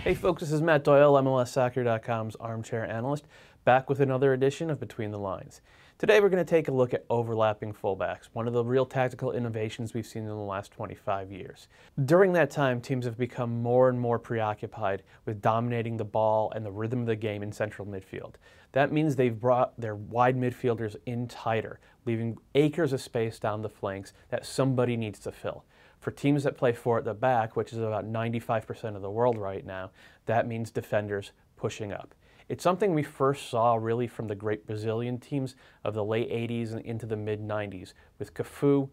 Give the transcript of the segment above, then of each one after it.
Hey folks, this is Matt Doyle, MLSsoccer.com's armchair analyst, back with another edition of Between the Lines. Today we're going to take a look at overlapping fullbacks, one of the real tactical innovations we've seen in the last 25 years. During that time, teams have become more and more preoccupied with dominating the ball and the rhythm of the game in central midfield. That means they've brought their wide midfielders in tighter, leaving acres of space down the flanks that somebody needs to fill. For teams that play four at the back, which is about 95% of the world right now, that means defenders pushing up. It's something we first saw really from the great Brazilian teams of the late 80s and into the mid-90s, with Cafu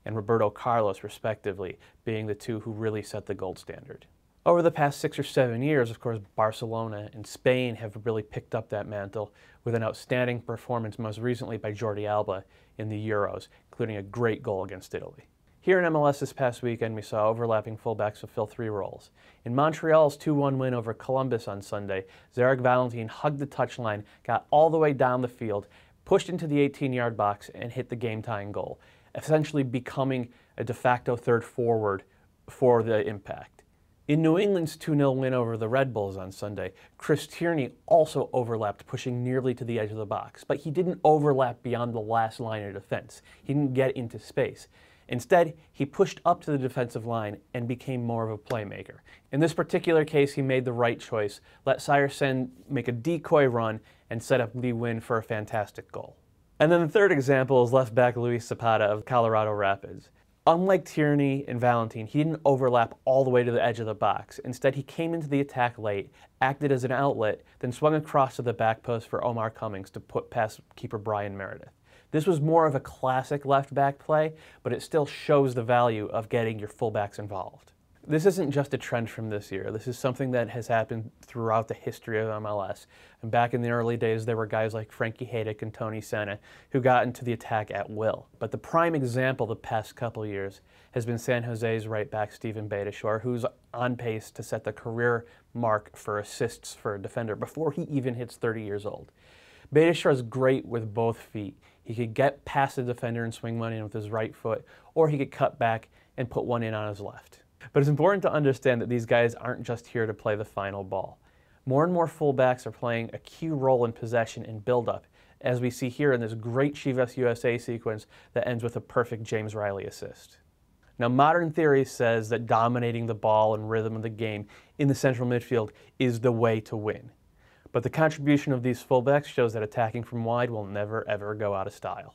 and Roberto Carlos, respectively, being the two who really set the gold standard. Over the past 6 or 7 years, of course, Barcelona and Spain have really picked up that mantle with an outstanding performance, most recently by Jordi Alba in the Euros, including a great goal against Italy. Here in MLS this past weekend, we saw overlapping fullbacks fulfill three roles. In Montreal's 2-1 win over Columbus on Sunday, Zarek Valentin hugged the touchline, got all the way down the field, pushed into the 18-yard box, and hit the game-tying goal, essentially becoming a de facto third forward for the impact. In New England's 2-0 win over the Red Bulls on Sunday, Chris Tierney also overlapped, pushing nearly to the edge of the box, but he didn't overlap beyond the last line of defense. He didn't get into space. Instead, he pushed up to the defensive line and became more of a playmaker. In this particular case, he made the right choice, let Syersen make a decoy run, and set up the win for a fantastic goal. And then the third example is left back Luis Zapata of Colorado Rapids. Unlike Tierney and Valentin, he didn't overlap all the way to the edge of the box. Instead, he came into the attack late, acted as an outlet, then swung across to the back post for Omar Cummings to put past keeper Brian Meredith. This was more of a classic left-back play, but it still shows the value of getting your fullbacks involved. This isn't just a trend from this year. This is something that has happened throughout the history of MLS. And back in the early days, there were guys like Frankie Hejduk and Tony Senna who got into the attack at will. But the prime example the past couple years has been San Jose's right back Steven Beitashour, who's on pace to set the career mark for assists for a defender before he even hits 30 years old. Beitashour is great with both feet. He could get past the defender and swing one in with his right foot, or he could cut back and put one in on his left. But it's important to understand that these guys aren't just here to play the final ball. More and more fullbacks are playing a key role in possession and build-up, as we see here in this great Chivas USA sequence that ends with a perfect James Riley assist. Now, modern theory says that dominating the ball and rhythm of the game in the central midfield is the way to win. But the contribution of these fullbacks shows that attacking from wide will never ever go out of style.